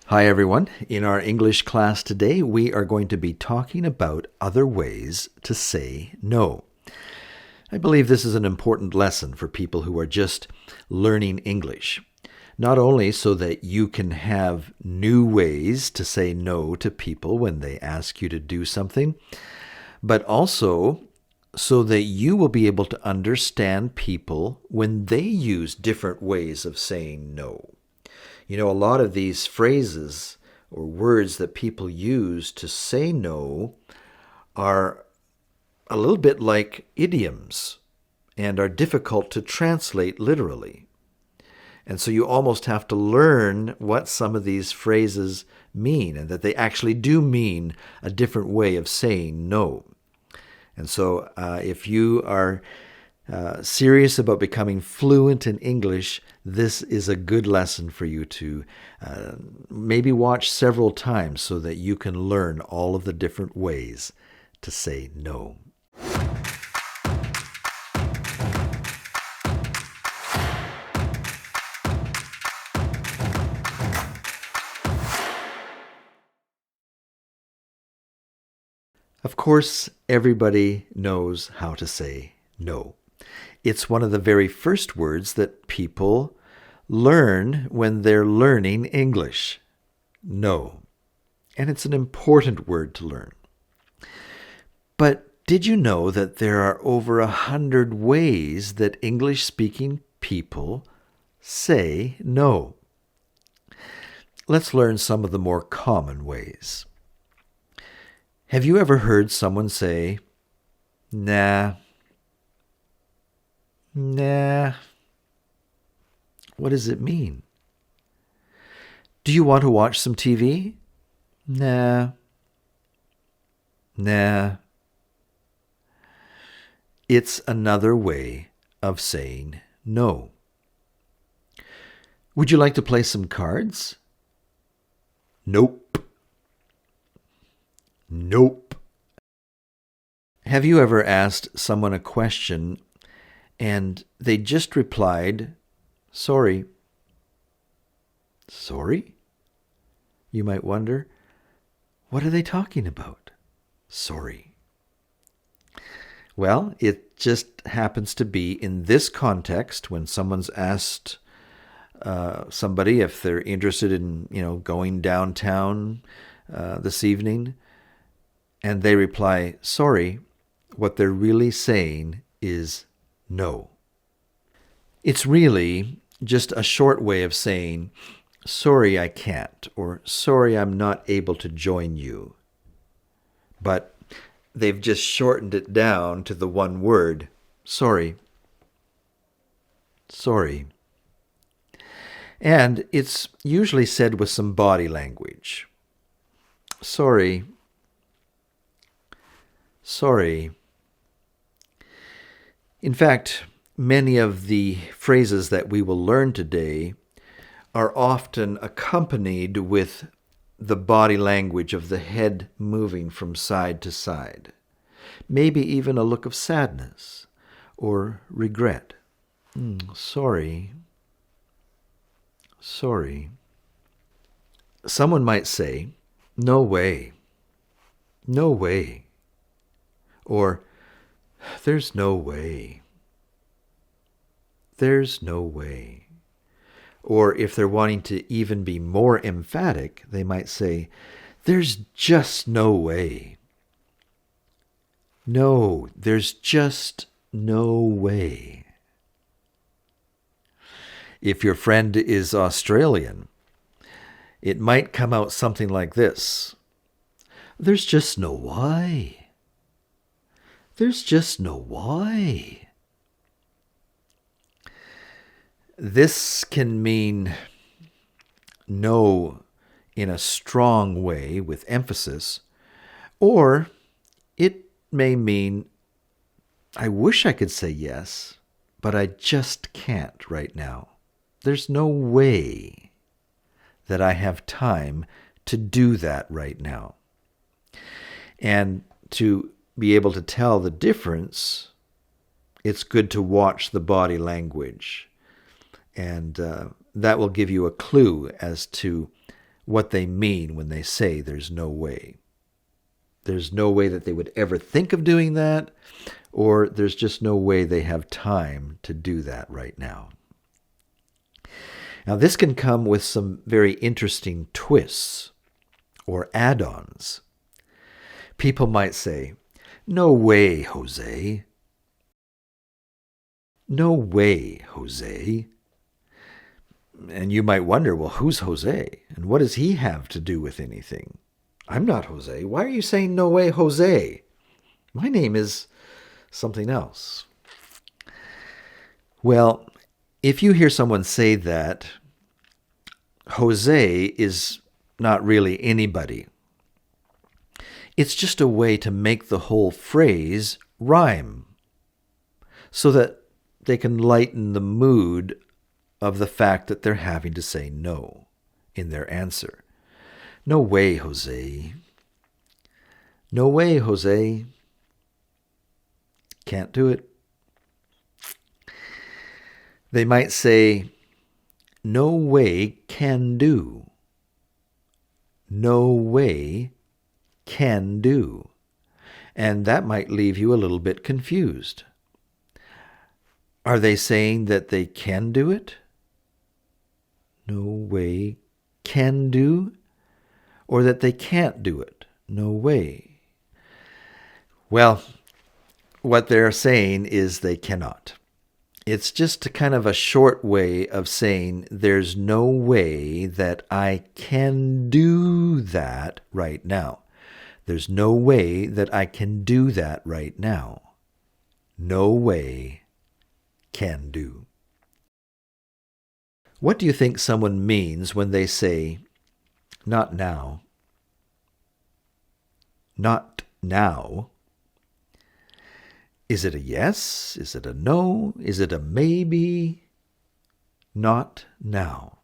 Hi everyone. In our English class today, we are going to be talking about other ways to say no. I believe this is an important lesson for people who are just learning English. Not only so that you can have new ways to say no to people when they ask you to do something, but also so that you will be able to understand people when they use different ways of saying no. You know, a lot of these phrases or words that people use to say no are a little bit like idioms and are difficult to translate literally. And so you almost have to learn what some of these phrases mean and that they actually do mean a different way of saying no. And so if you are serious about becoming fluent in English, this is a good lesson for you to maybe watch several times so that you can learn all of the different ways to say no. Of course, everybody knows how to say no. It's one of the very first words that people learn when they're learning English. No. And it's an important word to learn. But did you know that there are over 100 ways that English-speaking people say no? Let's learn some of the more common ways. Have you ever heard someone say, nah? Nah. What does it mean? Do you want to watch some TV? Nah. Nah. It's another way of saying no. Would you like to play some cards? Nope. Nope. Have you ever asked someone a question and they just replied, sorry? Sorry? You might wonder, what are they talking about? Sorry. Well, it just happens to be in this context when someone's asked somebody if they're interested in, going downtown this evening, and they reply, sorry, what they're really saying is no. It's really just a short way of saying, sorry, I can't, or sorry, I'm not able to join you. But they've just shortened it down to the one word, sorry. Sorry. And it's usually said with some body language. Sorry. Sorry. In fact, many of the phrases that we will learn today are often accompanied with the body language of the head moving from side to side. Maybe even a look of sadness or regret. Sorry. Sorry. Someone might say, no way. No way. Or, there's no way. There's no way. Or if they're wanting to even be more emphatic, they might say, there's just no way. No, there's just no way. If your friend is Australian, it might come out something like this. There's just no why. There's just no why. This can mean no in a strong way with emphasis, or it may mean, I wish I could say yes, but I just can't right now. There's no way that I have time to do that right now. And to be able to tell the difference, it's good to watch the body language. And that will give you a clue as to what they mean when they say there's no way. There's no way that they would ever think of doing that, or there's just no way they have time to do that right now. Now, this can come with some very interesting twists or add-ons. People might say, "No way, Jose." "No way, Jose." And you might wonder, well, who's Jose? And what does he have to do with anything? I'm not Jose. Why are you saying "no way, Jose"? My name is something else. Well, if you hear someone say that, Jose is not really anybody. It's just a way to make the whole phrase rhyme so that they can lighten the mood of the fact that they're having to say no in their answer. "No way, Jose." "No way, Jose." Can't do it. They might say, "No way can do." "No way can do." And that might leave you a little bit confused. Are they saying that they can do it? "No way can do," or that they can't do it? "No way." Well, what they're saying is they cannot. It's just kind of a short way of saying there's no way that I can do that right now. There's no way that I can do that right now. No way can do. What do you think someone means when they say, "not now"? Not now. Is it a yes? Is it a no? Is it a maybe? Not now.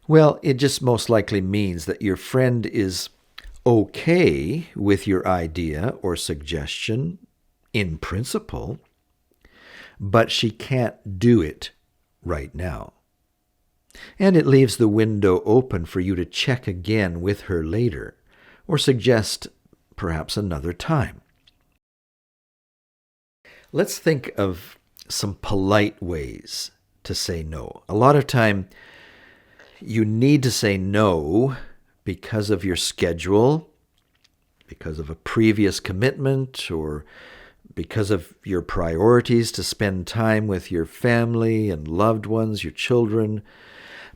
Well, it just most likely means that your friend is okay with your idea or suggestion in principle, but she can't do it right now. And it leaves the window open for you to check again with her later, or suggest perhaps another time. Let's think of some polite ways to say no. A lot of time you need to say no because of your schedule, because of a previous commitment, or because of your priorities to spend time with your family and loved ones, your children.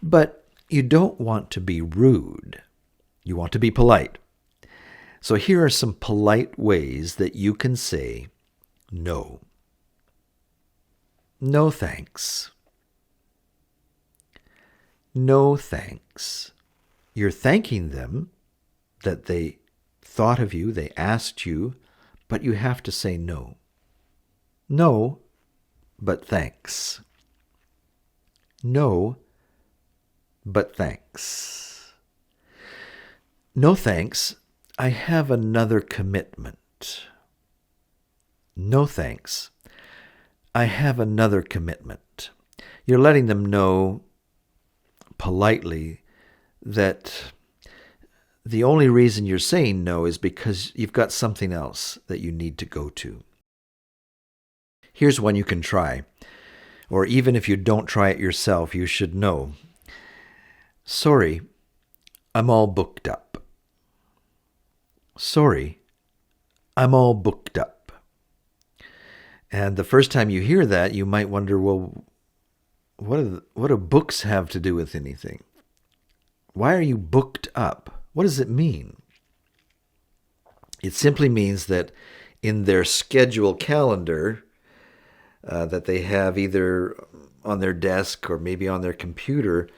But you don't want to be rude. You want to be polite. So here are some polite ways that you can say no. "No thanks." "No thanks." You're thanking them that they thought of you, they asked you, but you have to say no. "No, but thanks." "No, but thanks." "No thanks. I have another commitment." "No thanks. I have another commitment." You're letting them know politely that the only reason you're saying no is because you've got something else that you need to go to. Here's one you can try, or even if you don't try it yourself, you should know. "Sorry, I'm all booked up." "Sorry, I'm all booked up." And the first time you hear that, you might wonder, well, what do books have to do with anything? Why are you booked up? What does it mean? It simply means that in their schedule calendar that they have either on their desk or maybe on their computer,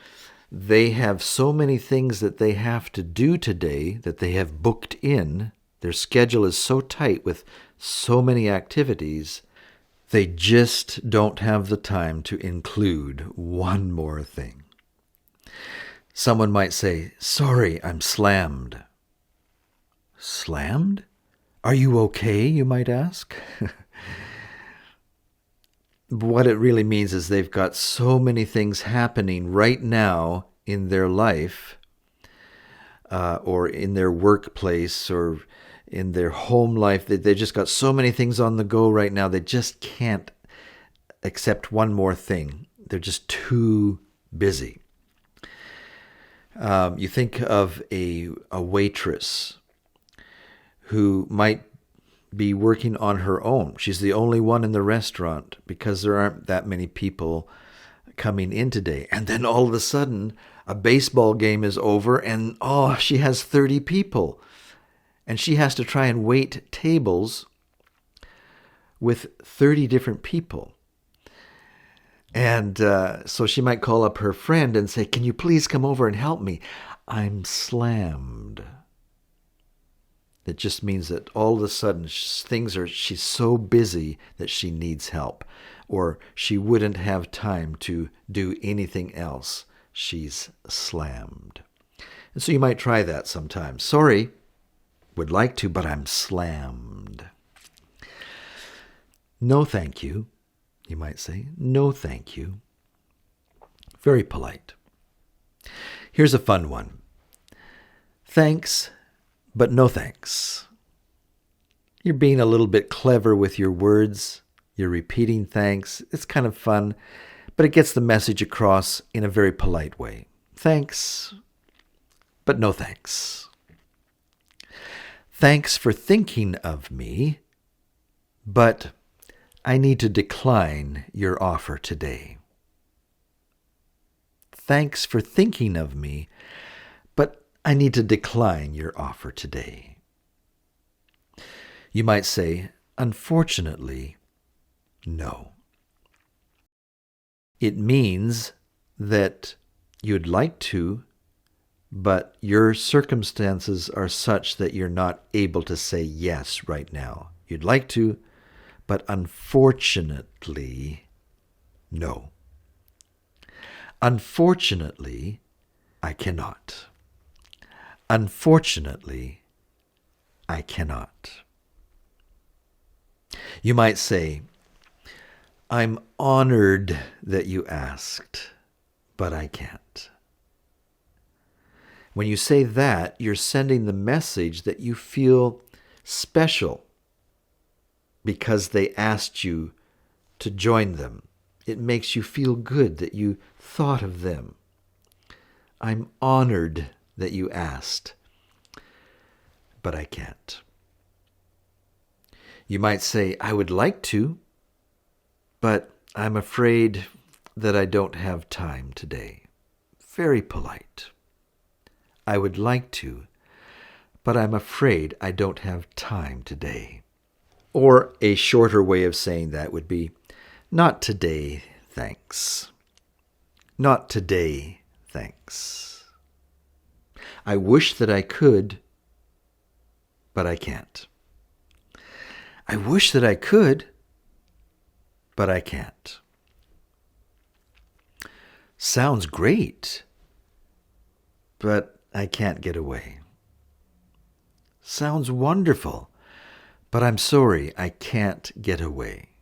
they have so many things that they have to do today that they have booked in. Their schedule is so tight with so many activities, they just don't have the time to include one more thing. Someone might say, "Sorry, I'm slammed." Slammed? Are you okay, you might ask? What it really means is they've got so many things happening right now in their life or in their workplace or in their home life. They just got so many things on the go right now. They just can't accept one more thing. They're just too busy. You think of a waitress who might be working on her own. She's the only one in the restaurant because there aren't that many people coming in today. And then all of a sudden, a baseball game is over and, she has 30 people. And she has to try and wait tables with 30 different people. And so she might call up her friend and say, "Can you please come over and help me? I'm slammed." It just means that all of a sudden she's so busy that she needs help, or she wouldn't have time to do anything else. She's slammed. And so you might try that sometimes. "Sorry, would like to, but I'm slammed." "No, thank you," you might say. "No, thank you." Very polite. Here's a fun one. "Thanks, but no thanks." You're being a little bit clever with your words. You're repeating thanks. It's kind of fun, but it gets the message across in a very polite way. Thanks, but no thanks. "Thanks for thinking of me, but I need to decline your offer today." "Thanks for thinking of me, but I need to decline your offer today." You might say, "Unfortunately, no." It means that you'd like to, but your circumstances are such that you're not able to say yes right now. You'd like to, but unfortunately, no. Unfortunately, I cannot. Unfortunately, I cannot. You might say, "I'm honored that you asked, but I can't." When you say that, you're sending the message that you feel special because they asked you to join them. It makes you feel good that you thought of them. "I'm honored that you asked, but I can't." You might say, "I would like to, but I'm afraid that I don't have time today." Very polite. "I would like to, but I'm afraid I don't have time today." Or a shorter way of saying that would be, "Not today, thanks." Not today, thanks. "I wish that I could, but I can't." "I wish that I could, but I can't." "Sounds great, but I can't get away." "Sounds wonderful, but I'm sorry I can't get away."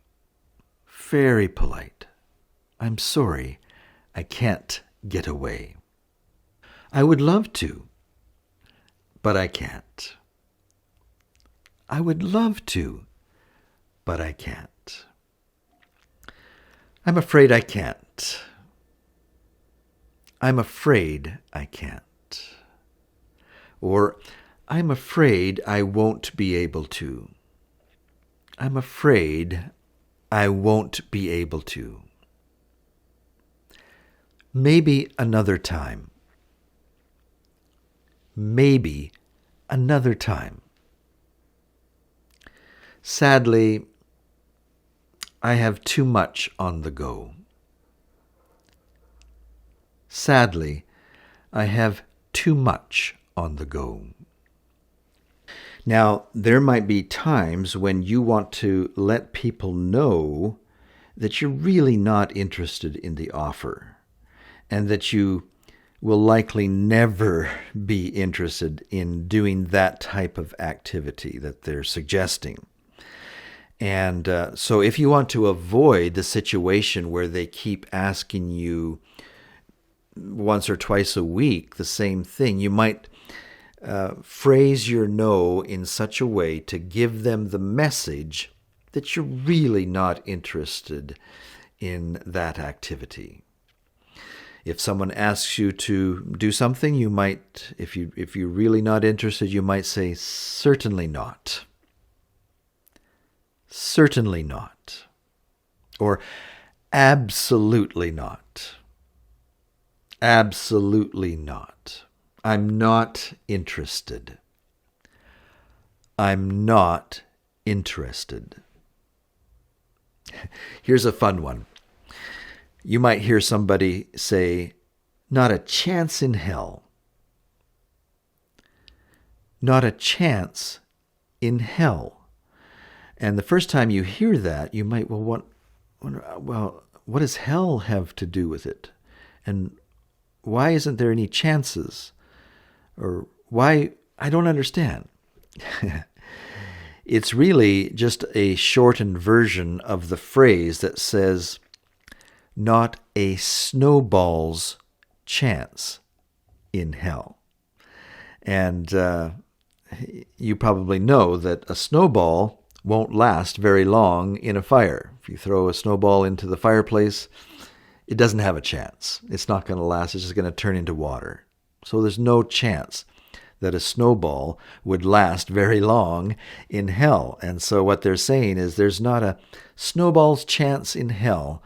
Very polite. "I'm sorry I can't get away." "I would love to, but I can't." "I would love to, but I can't." "I'm afraid I can't." "I'm afraid I can't." Or, "I'm afraid I won't be able to." "I'm afraid I won't be able to." "Maybe another time." "Maybe another time." "Sadly, I have too much on the go." "Sadly, I have too much on the go." Now, there might be times when you want to let people know that you're really not interested in the offer and that you will likely never be interested in doing that type of activity that they're suggesting. And so if you want to avoid the situation where they keep asking you once or twice a week the same thing. You might phrase your no in such a way to give them the message that you're really not interested in that activity. If someone asks you to do something, you might, if you're really not interested, you might say, certainly not. Certainly not. Or absolutely not. Absolutely not. I'm not interested. I'm not interested. Here's a fun one. You might hear somebody say, not a chance in hell. Not a chance in hell. And the first time you hear that, you might, what does hell have to do with it? And why isn't there any chances? Or why? I don't understand. It's really just a shortened version of the phrase that says, not a snowball's chance in hell. And you probably know that a snowball won't last very long in a fire. If you throw a snowball into the fireplace, it doesn't have a chance. It's not going to last. It's just going to turn into water. So there's no chance that a snowball would last very long in hell. And so what they're saying is there's not a snowball's chance in hell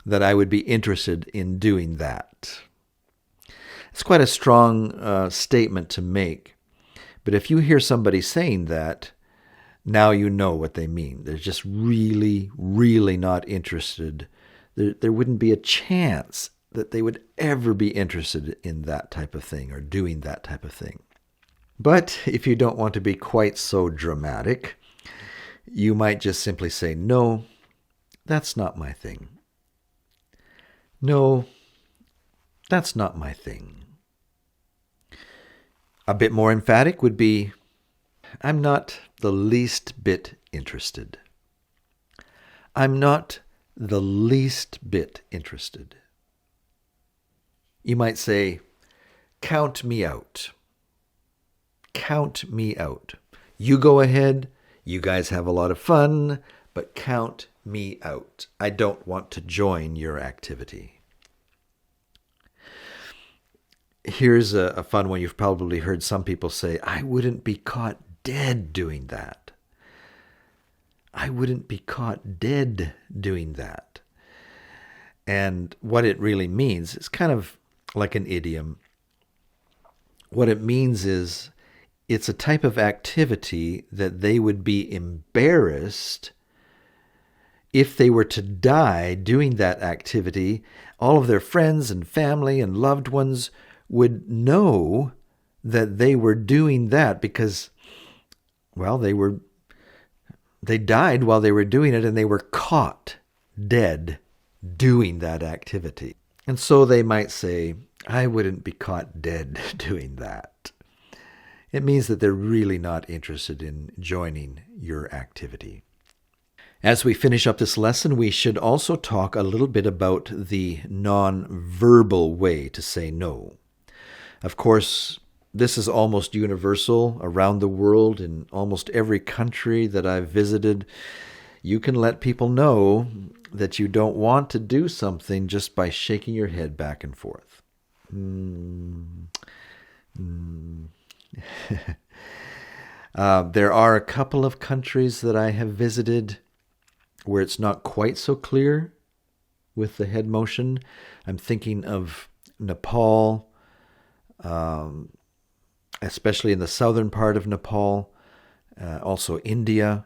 that I would be interested in doing that. It's quite a strong statement to make. But if you hear somebody saying that, now you know what they mean. They're just really, really not interested. There wouldn't be a chance that they would ever be interested in that type of thing or doing that type of thing. But if you don't want to be quite so dramatic, you might just simply say, no, that's not my thing. No, that's not my thing. A bit more emphatic would be, I'm not the least bit interested. I'm not the least bit interested. You might say, count me out. Count me out. You go ahead. You guys have a lot of fun, but count me out. I don't want to join your activity. Here's a fun one. You've probably heard some people say, I wouldn't be caught dead doing that. I wouldn't be caught dead doing that. And what it really means is kind of like an idiom. What it means is it's a type of activity that they would be embarrassed if they were to die doing that activity. All of their friends and family and loved ones would know that they were doing that because, well, they died while they were doing it and they were caught dead doing that activity. And so they might say, I wouldn't be caught dead doing that. It means that they're really not interested in joining your activity. As we finish up this lesson, we should also talk a little bit about the non-verbal way to say no. Of course, this is almost universal around the world. In almost every country that I've visited, you can let people know that you don't want to do something just by shaking your head back and forth. There are a couple of countries that I have visited where it's not quite so clear with the head motion. I'm thinking of Nepal, especially in the southern part of Nepal, also India,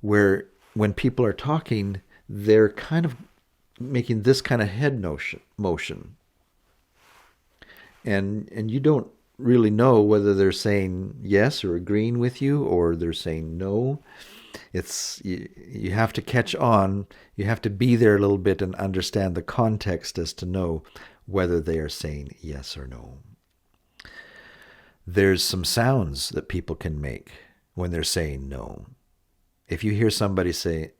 where when people are talking, they're kind of making this kind of head motion. And you don't really know whether they're saying yes or agreeing with you or they're saying no. It's you have to catch on. You have to be there a little bit and understand the context as to know whether they are saying yes or no. There's some sounds that people can make when they're saying no. If you hear somebody say,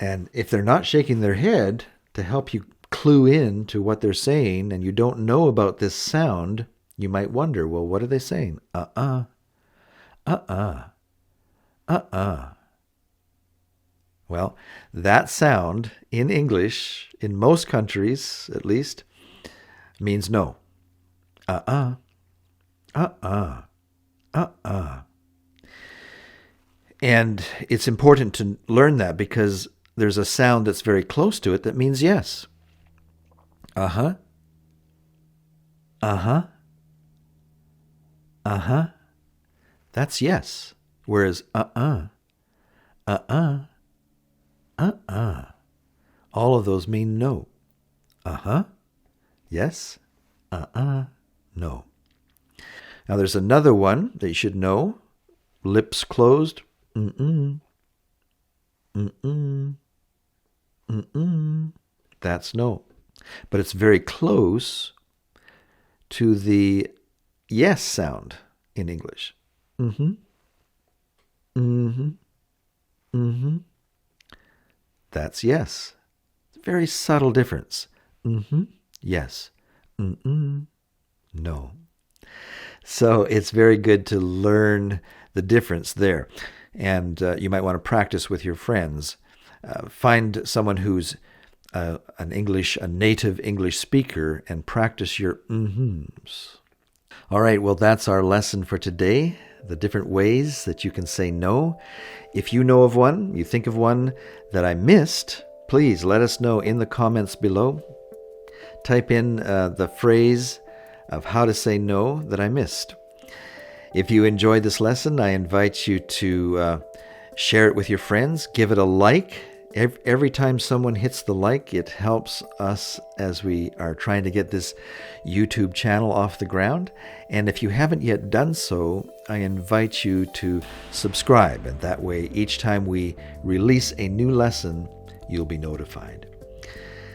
And if they're not shaking their head to help you clue in to what they're saying and you don't know about this sound, you might wonder, well, what are they saying? Uh-uh. Uh-uh. Uh-uh. Well, that sound in English, in most countries at least, means no. Uh-uh. Uh-uh. Uh-uh. And it's important to learn that because there's a sound that's very close to it that means yes. Uh-huh. Uh-huh. Uh-huh. That's yes. Whereas uh-uh. Uh-uh. Uh-uh. All of those mean no. Uh-huh. Yes. Uh-uh. No. Now there's another one that you should know. Lips closed. Mm-mm. Mm-mm. Mm-mm. That's no. But it's very close to the yes sound in English. Mm-hmm. Mm-hmm. Mm-hmm. That's yes. Very subtle difference. Mm-hmm. Yes. Mm-mm. No. So it's very good to learn the difference there. And you might want to practice with your friends. Find someone who's a native English speaker and practice your mm-hms. All right, well, that's our lesson for today, the different ways that you can say no. If you know of one, you think of one that I missed, please let us know in the comments below. Type in the phrase of how to say no that I missed. If you enjoyed this lesson, I invite you to share it with your friends. Give it a like. Every time someone hits the like, it helps us as we are trying to get this YouTube channel off the ground. And if you haven't yet done so, I invite you to subscribe. And that way, each time we release a new lesson, you'll be notified.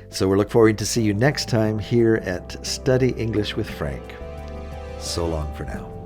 So we look forward to see you next time here at Study English with Frank. So long for now.